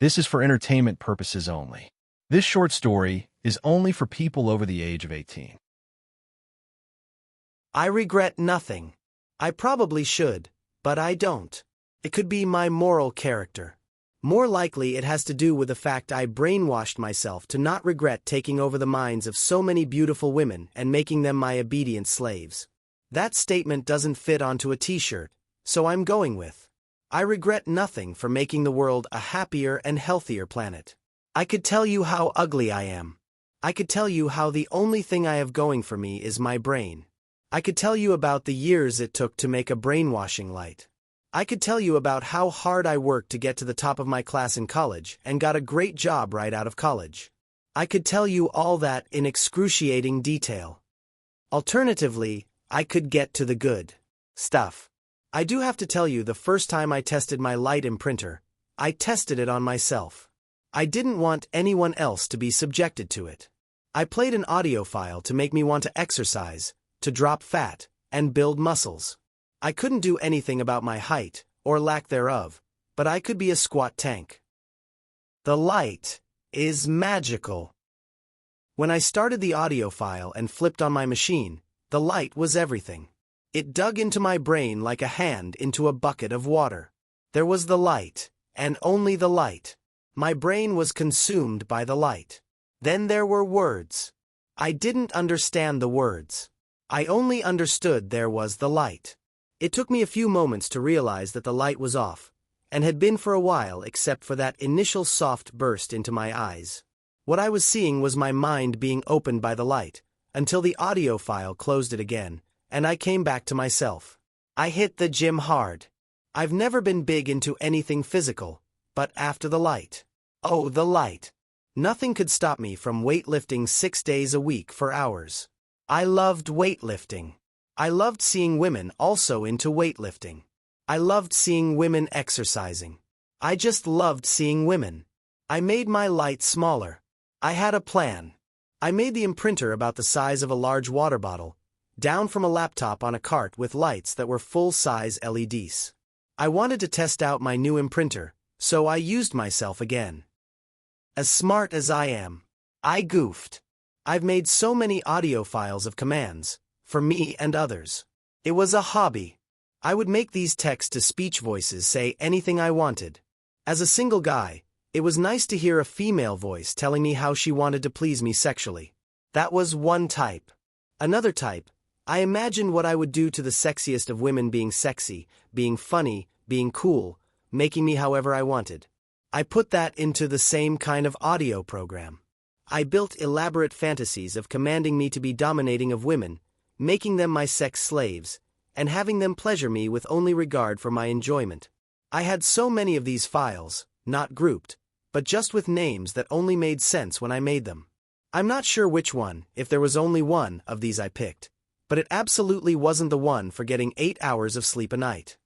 This is for entertainment purposes only. This short story is only for people over the age of 18. I regret nothing. I probably should, but I don't. It could be my moral character. More likely it has to do with the fact I brainwashed myself to not regret taking over the minds of so many beautiful women and making them my obedient slaves. That statement doesn't fit onto a t-shirt, so I'm going with, I regret nothing for making the world a happier and healthier planet. I could tell you how ugly I am. I could tell you how the only thing I have going for me is my brain. I could tell you about the years it took to make a brainwashing light. I could tell you about how hard I worked to get to the top of my class in college and got a great job right out of college. I could tell you all that in excruciating detail. Alternatively, I could get to the good stuff. I do have to tell you, the first time I tested my light imprinter, I tested it on myself. I didn't want anyone else to be subjected to it. I played an audio file to make me want to exercise, to drop fat, and build muscles. I couldn't do anything about my height, or lack thereof, but I could be a squat tank. The light is magical. When I started the audio file and flipped on my machine, the light was everything. It dug into my brain like a hand into a bucket of water. There was the light, and only the light. My brain was consumed by the light. Then there were words. I didn't understand the words. I only understood there was the light. It took me a few moments to realize that the light was off, and had been for a while except for that initial soft burst into my eyes. What I was seeing was my mind being opened by the light, until the audio file closed it again, and I came back to myself. I hit the gym hard. I've never been big into anything physical, but after the light. Oh, the light. Nothing could stop me from weightlifting 6 days a week for hours. I loved weightlifting. I loved seeing women also into weightlifting. I loved seeing women exercising. I just loved seeing women. I made my light smaller. I had a plan. I made the imprinter about the size of a large water bottle, down from a laptop on a cart with lights that were full-size LEDs. I wanted to test out my new imprinter, so I used myself again. As smart as I am, I goofed. I've made so many audio files of commands, for me and others. It was a hobby. I would make these text-to-speech voices say anything I wanted. As a single guy, it was nice to hear a female voice telling me how she wanted to please me sexually. That was one type. Another type, I imagined what I would do to the sexiest of women being sexy, being funny, being cool, making me however I wanted. I put that into the same kind of audio program. I built elaborate fantasies of commanding me to be dominating of women, making them my sex slaves, and having them pleasure me with only regard for my enjoyment. I had so many of these files, not grouped, but just with names that only made sense when I made them. I'm not sure which one, if there was only one, of these I picked, but it absolutely wasn't the one for getting 8 hours of sleep a night.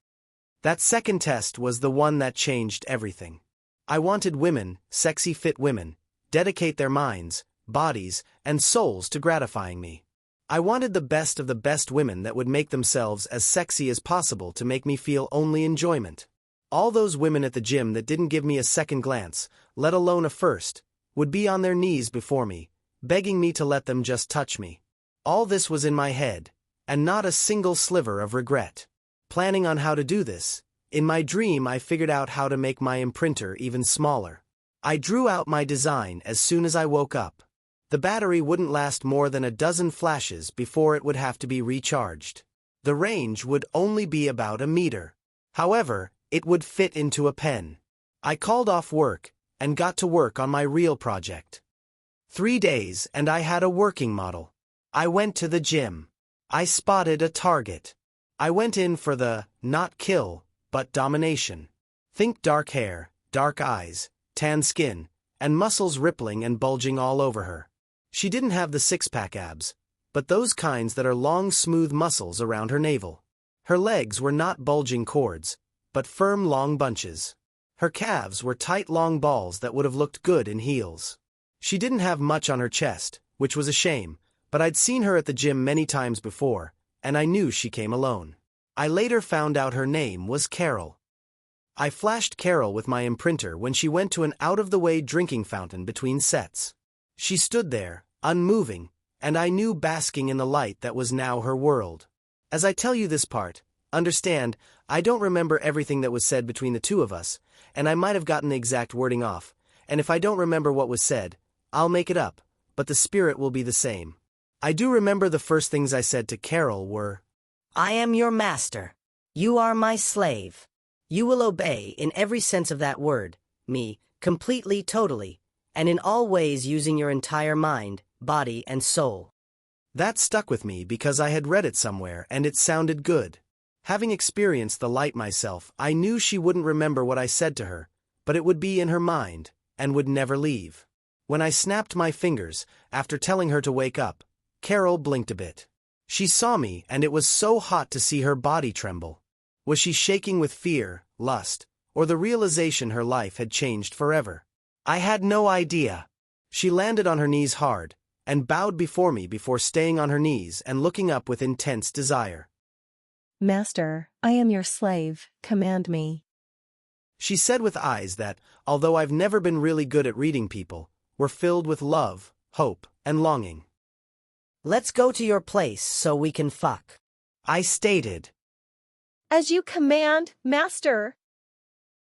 That second test was the one that changed everything. I wanted women, sexy fit women, dedicate their minds, bodies, and souls to gratifying me. I wanted the best of the best women that would make themselves as sexy as possible to make me feel only enjoyment. All those women at the gym that didn't give me a second glance, let alone a first, would be on their knees before me, begging me to let them just touch me. All this was in my head, and not a single sliver of regret. Planning on how to do this, in my dream I figured out how to make my imprinter even smaller. I drew out my design as soon as I woke up. The battery wouldn't last more than a dozen flashes before it would have to be recharged. The range would only be about a meter. However, it would fit into a pen. I called off work, and got to work on my real project. 3 days and I had a working model. I went to the gym. I spotted a target. I went in for the, not kill, but domination. Think dark hair, dark eyes, tan skin, and muscles rippling and bulging all over her. She didn't have the six-pack abs, but those kinds that are long smooth muscles around her navel. Her legs were not bulging cords, but firm long bunches. Her calves were tight long balls that would have looked good in heels. She didn't have much on her chest, which was a shame, but I'd seen her at the gym many times before, and I knew she came alone. I later found out her name was Carol. I flashed Carol with my imprinter when she went to an out-of-the-way drinking fountain between sets. She stood there, unmoving, and I knew basking in the light that was now her world. As I tell you this part, understand, I don't remember everything that was said between the two of us, and I might have gotten the exact wording off, and if I don't remember what was said, I'll make it up, but the spirit will be the same. I do remember the first things I said to Carol were, I am your master. You are my slave. You will obey in every sense of that word, me, completely, totally, and in all ways using your entire mind, body, and soul. That stuck with me because I had read it somewhere and it sounded good. Having experienced the light myself, I knew she wouldn't remember what I said to her, but it would be in her mind, and would never leave. When I snapped my fingers, after telling her to wake up, Carol blinked a bit. She saw me and it was so hot to see her body tremble. Was she shaking with fear, lust, or the realization her life had changed forever? I had no idea. She landed on her knees hard, and bowed before me before staying on her knees and looking up with intense desire. Master, I am your slave, command me. She said with eyes that, although I've never been really good at reading people, were filled with love, hope, and longing. Let's go to your place so we can fuck. I stated. As you command, Master.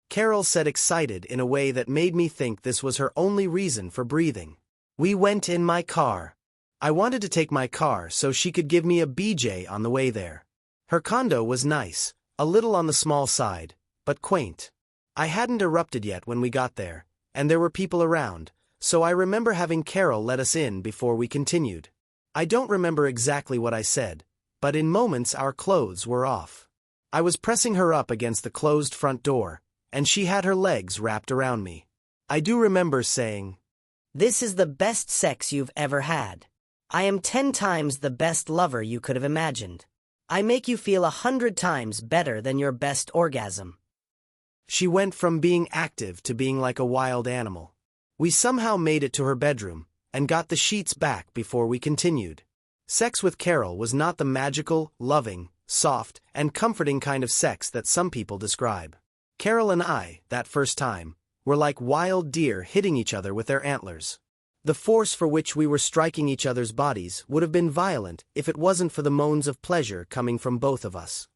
Carol said, excited in a way that made me think this was her only reason for breathing. We went in my car. I wanted to take my car so she could give me a BJ on the way there. Her condo was nice, a little on the small side, but quaint. I hadn't erupted yet when we got there, and there were people around, so I remember having Carol let us in before we continued. I don't remember exactly what I said, but in moments our clothes were off. I was pressing her up against the closed front door, and she had her legs wrapped around me. I do remember saying, This is the best sex you've ever had. I am 10 times the best lover you could have imagined. I make you feel 100 times better than your best orgasm. She went from being active to being like a wild animal. We somehow made it to her bedroom, and got the sheets back before we continued. Sex with Carol was not the magical, loving, soft, and comforting kind of sex that some people describe. Carol and I, that first time, were like wild deer hitting each other with their antlers. The force for which we were striking each other's bodies would have been violent if it wasn't for the moans of pleasure coming from both of us.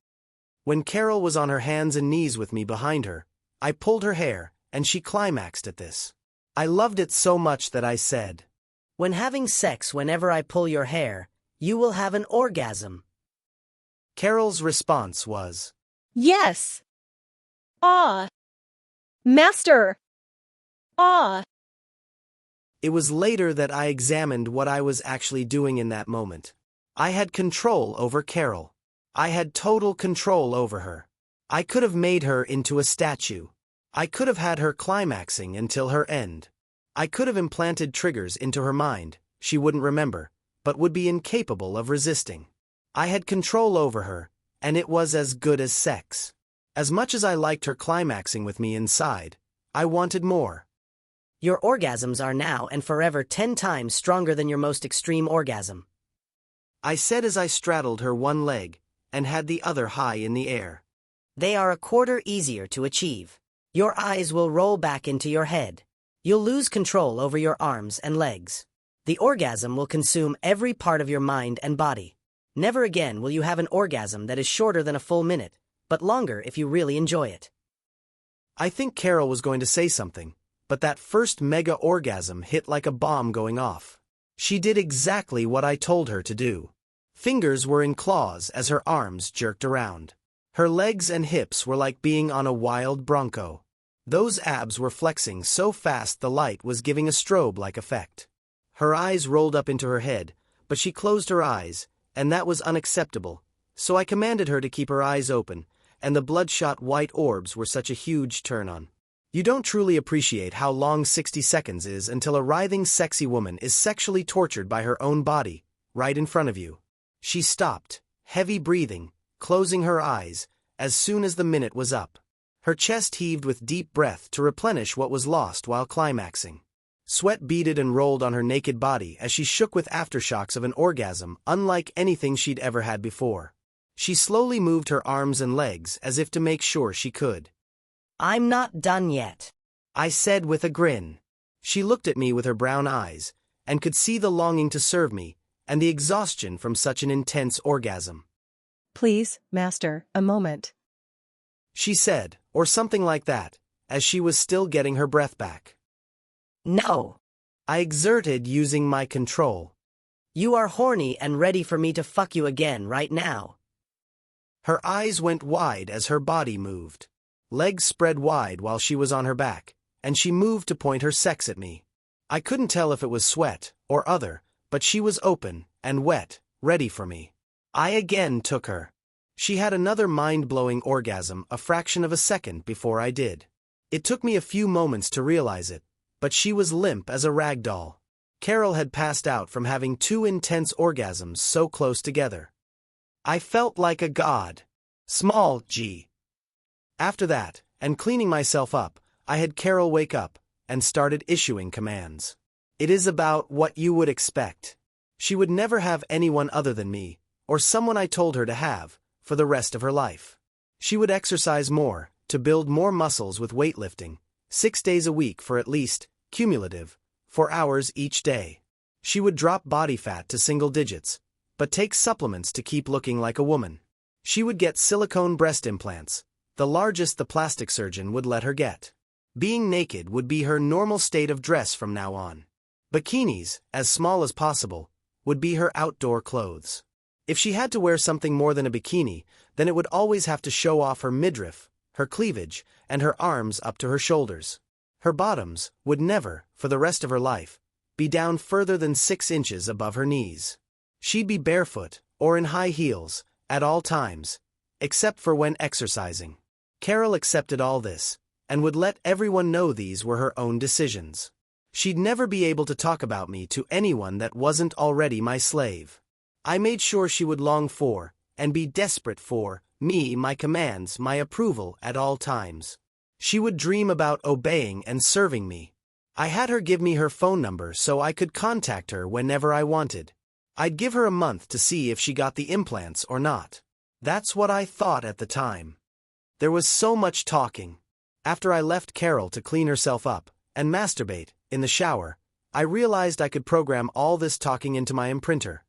When Carol was on her hands and knees with me behind her, I pulled her hair, and she climaxed at this. I loved it so much that I said, When having sex, whenever I pull your hair, you will have an orgasm. Carol's response was, Yes. Ah. Master. Ah. It was later that I examined what I was actually doing in that moment. I had control over Carol. I had total control over her. I could have made her into a statue. I could have had her climaxing until her end. I could have implanted triggers into her mind, she wouldn't remember, but would be incapable of resisting. I had control over her, and it was as good as sex. As much as I liked her climaxing with me inside, I wanted more. Your orgasms are now and forever 10 times stronger than your most extreme orgasm. I said as I straddled her one leg, and had the other high in the air. They are a quarter easier to achieve. Your eyes will roll back into your head. You'll lose control over your arms and legs. The orgasm will consume every part of your mind and body. Never again will you have an orgasm that is shorter than a full minute, but longer if you really enjoy it. I think Carol was going to say something, but that first mega orgasm hit like a bomb going off. She did exactly what I told her to do. Fingers were in claws as her arms jerked around. Her legs and hips were like being on a wild bronco. Those abs were flexing so fast the light was giving a strobe-like effect. Her eyes rolled up into her head, but she closed her eyes, and that was unacceptable, so I commanded her to keep her eyes open, and the bloodshot white orbs were such a huge turn-on. You don't truly appreciate how long 60 seconds is until a writhing sexy woman is sexually tortured by her own body, right in front of you. She stopped, heavy breathing, closing her eyes, as soon as the minute was up. Her chest heaved with deep breath to replenish what was lost while climaxing. Sweat beaded and rolled on her naked body as she shook with aftershocks of an orgasm unlike anything she'd ever had before. She slowly moved her arms and legs as if to make sure she could. I'm not done yet. I said with a grin. She looked at me with her brown eyes, and could see the longing to serve me, and the exhaustion from such an intense orgasm. Please, master, a moment. She said, or something like that, as she was still getting her breath back. No. I exerted using my control. You are horny and ready for me to fuck you again right now. Her eyes went wide as her body moved. Legs spread wide while she was on her back, and she moved to point her sex at me. I couldn't tell if it was sweat or other, but she was open and wet, ready for me. I again took her. She had another mind-blowing orgasm a fraction of a second before I did. It took me a few moments to realize it, but she was limp as a rag doll. Carol had passed out from having two intense orgasms so close together. I felt like a god. Small G. After that, and cleaning myself up, I had Carol wake up and started issuing commands. It is about what you would expect. She would never have anyone other than me, or someone I told her to have, for the rest of her life. She would exercise more, to build more muscles with weightlifting, 6 days a week for at least, cumulative, 4 hours each day. She would drop body fat to single digits, but take supplements to keep looking like a woman. She would get silicone breast implants, the largest the plastic surgeon would let her get. Being naked would be her normal state of dress from now on. Bikinis, as small as possible, would be her outdoor clothes. If she had to wear something more than a bikini, then it would always have to show off her midriff, her cleavage, and her arms up to her shoulders. Her bottoms would never, for the rest of her life, be down further than 6 inches above her knees. She'd be barefoot, or in high heels, at all times, except for when exercising. Carol accepted all this, and would let everyone know these were her own decisions. She'd never be able to talk about me to anyone that wasn't already my slave. I made sure she would long for, and be desperate for, me, my commands, my approval at all times. She would dream about obeying and serving me. I had her give me her phone number so I could contact her whenever I wanted. I'd give her a month to see if she got the implants or not. That's what I thought at the time. There was so much talking. After I left Carol to clean herself up and masturbate in the shower, I realized I could program all this talking into my imprinter.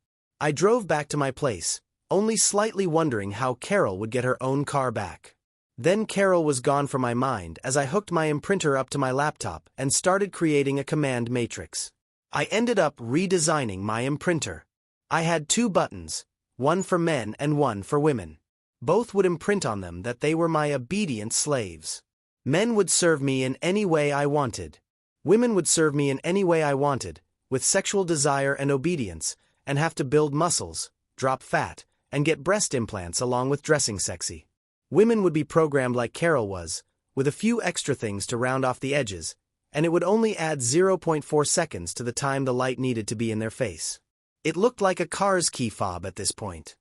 I drove back to my place, only slightly wondering how Carol would get her own car back. Then Carol was gone from my mind as I hooked my imprinter up to my laptop and started creating a command matrix. I ended up redesigning my imprinter. I had 2 buttons, one for men and one for women. Both would imprint on them that they were my obedient slaves. Men would serve me in any way I wanted. Women would serve me in any way I wanted, with sexual desire and obedience, and have to build muscles, drop fat, and get breast implants along with dressing sexy. Women would be programmed like Carol was, with a few extra things to round off the edges, and it would only add 0.4 seconds to the time the light needed to be in their face. It looked like a car's key fob at this point.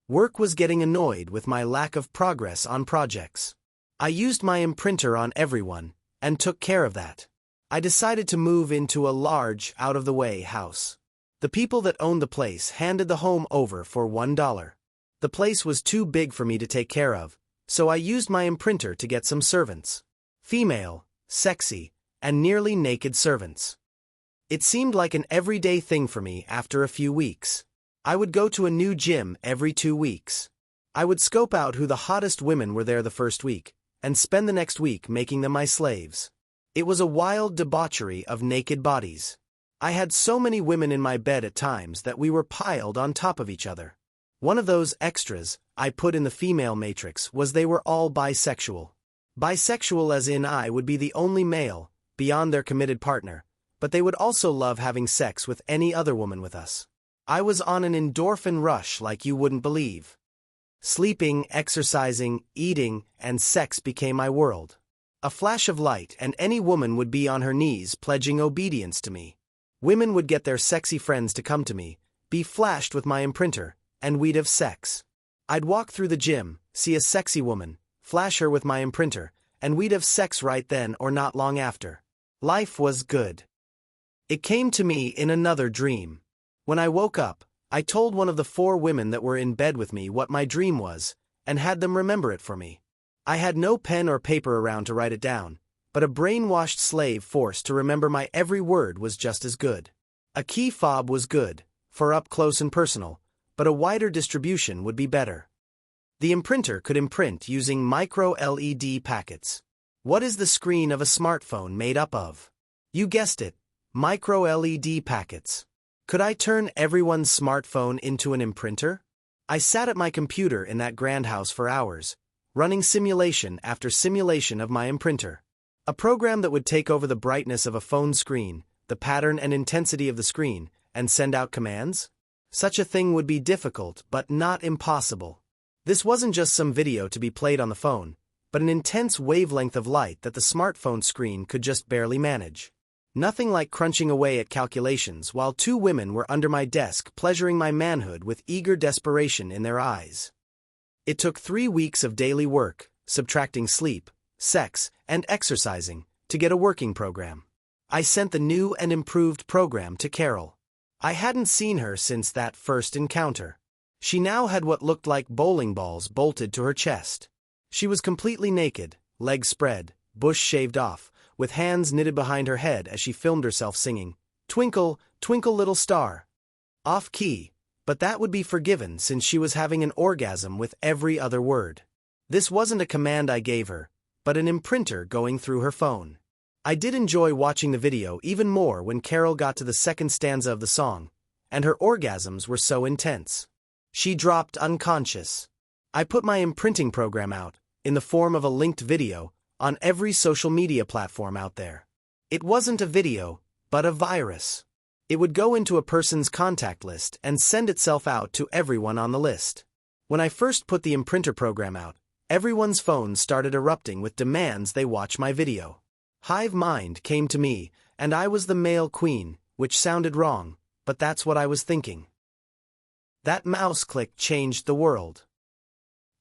Work was getting annoyed with my lack of progress on projects. I used my imprinter on everyone, and took care of that. I decided to move into a large, out-of-the-way house. The people that owned the place handed the home over for $1. The place was too big for me to take care of, so I used my imprinter to get some servants. Female, sexy, and nearly naked servants. It seemed like an everyday thing for me after a few weeks. I would go to a new gym every 2 weeks. I would scope out who the hottest women were there the first week, and spend the next week making them my slaves. It was a wild debauchery of naked bodies. I had so many women in my bed at times that we were piled on top of each other. One of those extras I put in the female matrix was they were all bisexual. Bisexual as in I would be the only male, beyond their committed partner, but they would also love having sex with any other woman with us. I was on an endorphin rush like you wouldn't believe. Sleeping, exercising, eating, and sex became my world. A flash of light and any woman would be on her knees pledging obedience to me. Women would get their sexy friends to come to me, be flashed with my imprinter, and we'd have sex. I'd walk through the gym, see a sexy woman, flash her with my imprinter, and we'd have sex right then or not long after. Life was good. It came to me in another dream. When I woke up, I told one of the 4 women that were in bed with me what my dream was, and had them remember it for me. I had no pen or paper around to write it down, but a brainwashed slave forced to remember my every word was just as good. A key fob was good, for up close and personal, but a wider distribution would be better. The imprinter could imprint using micro-LED packets. What is the screen of a smartphone made up of? You guessed it, micro-LED packets. Could I turn everyone's smartphone into an imprinter? I sat at my computer in that grand house for hours, running simulation after simulation of my imprinter. A program that would take over the brightness of a phone screen, the pattern and intensity of the screen, and send out commands? Such a thing would be difficult, but not impossible. This wasn't just some video to be played on the phone, but an intense wavelength of light that the smartphone screen could just barely manage. Nothing like crunching away at calculations while two women were under my desk pleasuring my manhood with eager desperation in their eyes. It took 3 weeks of daily work, subtracting sleep, sex, and exercising, to get a working program. I sent the new and improved program to Carol. I hadn't seen her since that first encounter. She now had what looked like bowling balls bolted to her chest. She was completely naked, legs spread, bush shaved off, with hands knitted behind her head as she filmed herself singing, "Twinkle, Twinkle Little Star." Off key, but that would be forgiven since she was having an orgasm with every other word. This wasn't a command I gave her, but an imprinter going through her phone. I did enjoy watching the video even more when Carol got to the second stanza of the song, and her orgasms were so intense. She dropped unconscious. I put my imprinting program out, in the form of a linked video, on every social media platform out there. It wasn't a video, but a virus. It would go into a person's contact list and send itself out to everyone on the list. When I first put the imprinter program out, everyone's phones started erupting with demands they watch my video. Hive mind came to me, and I was the male queen, which sounded wrong, but that's what I was thinking. That mouse click changed the world.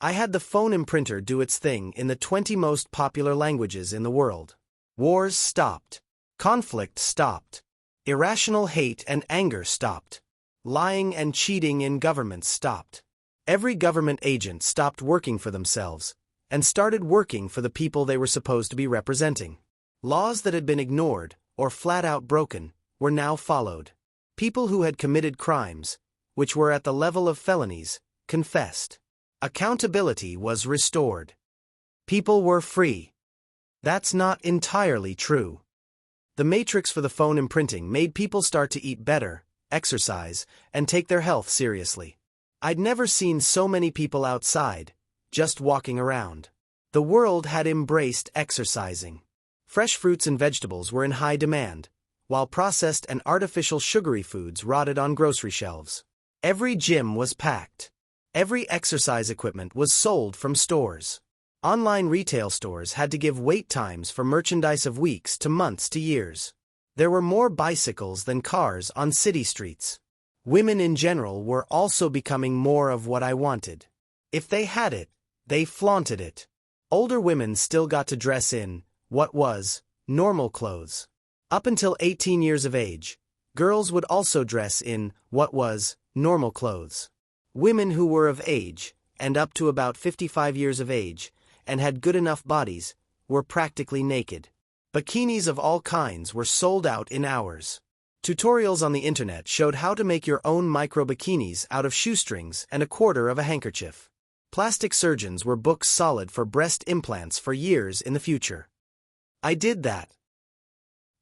I had the phone imprinter do its thing in the 20 most popular languages in the world. Wars stopped. Conflict stopped. Irrational hate and anger stopped. Lying and cheating in governments stopped. Every government agent stopped working for themselves and started working for the people they were supposed to be representing. Laws that had been ignored or flat out broken were now followed. People who had committed crimes, which were at the level of felonies, confessed. Accountability was restored. People were free. That's not entirely true. The matrix for the phone imprinting made people start to eat better, exercise, and take their health seriously. I'd never seen so many people outside, just walking around. The world had embraced exercising. Fresh fruits and vegetables were in high demand, while processed and artificial sugary foods rotted on grocery shelves. Every gym was packed. Every exercise equipment was sold from stores. Online retail stores had to give wait times for merchandise of weeks to months to years. There were more bicycles than cars on city streets. Women in general were also becoming more of what I wanted. If they had it, they flaunted it. Older women still got to dress in what was normal clothes. Up until 18 years of age, girls would also dress in what was normal clothes. Women who were of age, and up to about 55 years of age, and had good enough bodies, were practically naked. Bikinis of all kinds were sold out in hours. Tutorials on the internet showed how to make your own micro-bikinis out of shoestrings and a quarter of a handkerchief. Plastic surgeons were booked solid for breast implants for years in the future. I did that.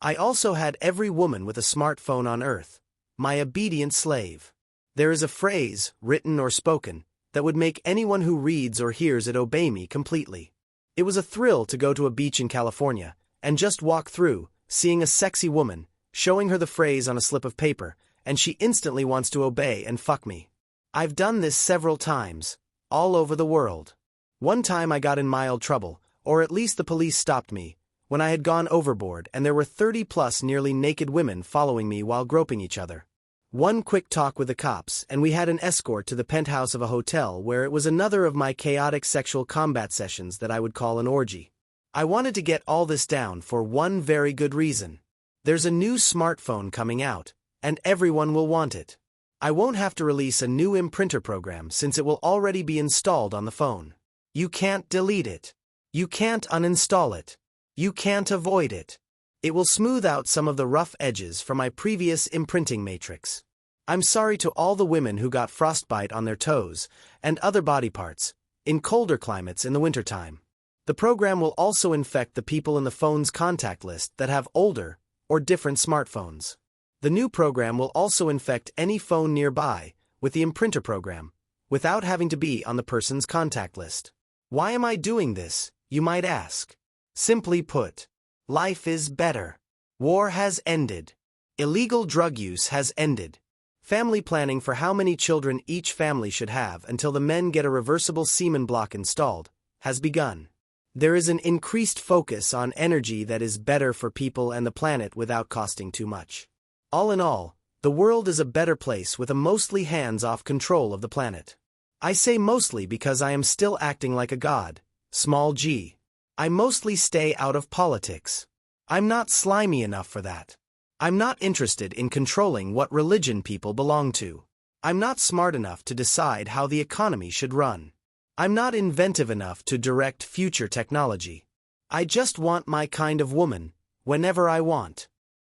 I also had every woman with a smartphone on Earth, my obedient slave. There is a phrase, written or spoken, that would make anyone who reads or hears it obey me completely. It was a thrill to go to a beach in California and just walk through, seeing a sexy woman, showing her the phrase on a slip of paper, and she instantly wants to obey and fuck me. I've done this several times, all over the world. One time I got in mild trouble, or at least the police stopped me, when I had gone overboard and there were 30+ nearly naked women following me while groping each other. One quick talk with the cops and we had an escort to the penthouse of a hotel where it was another of my chaotic sexual combat sessions that I would call an orgy. I wanted to get all this down for one very good reason. There's a new smartphone coming out, and everyone will want it. I won't have to release a new imprinter program since it will already be installed on the phone. You can't delete it. You can't uninstall it. You can't avoid it. It will smooth out some of the rough edges from my previous imprinting matrix. I'm sorry to all the women who got frostbite on their toes and other body parts in colder climates in the wintertime. The program will also infect the people in the phone's contact list that have older or different smartphones. The new program will also infect any phone nearby with the imprinter program, without having to be on the person's contact list. Why am I doing this, you might ask? Simply put, life is better. War has ended. Illegal drug use has ended. Family planning for how many children each family should have until the men get a reversible semen block installed has begun. There is an increased focus on energy that is better for people and the planet without costing too much. All in all, the world is a better place with a mostly hands-off control of the planet. I say mostly because I am still acting like a god, small g. I mostly stay out of politics. I'm not slimy enough for that. I'm not interested in controlling what religion people belong to. I'm not smart enough to decide how the economy should run. I'm not inventive enough to direct future technology. I just want my kind of woman, whenever I want.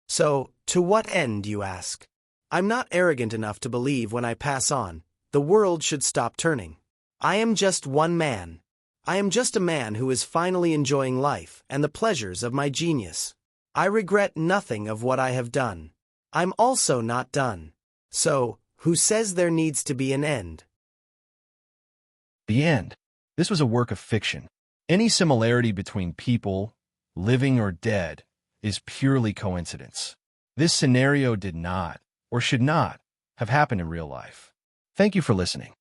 So, to what end, you ask? I'm not arrogant enough to believe when I pass on, the world should stop turning. I am just one man. I am just a man who is finally enjoying life and the pleasures of my genius. I regret nothing of what I have done. I'm also not done. So, who says there needs to be an end? The end. This was a work of fiction. Any similarity between people, living or dead, is purely coincidence. This scenario did not, or should not, have happened in real life. Thank you for listening.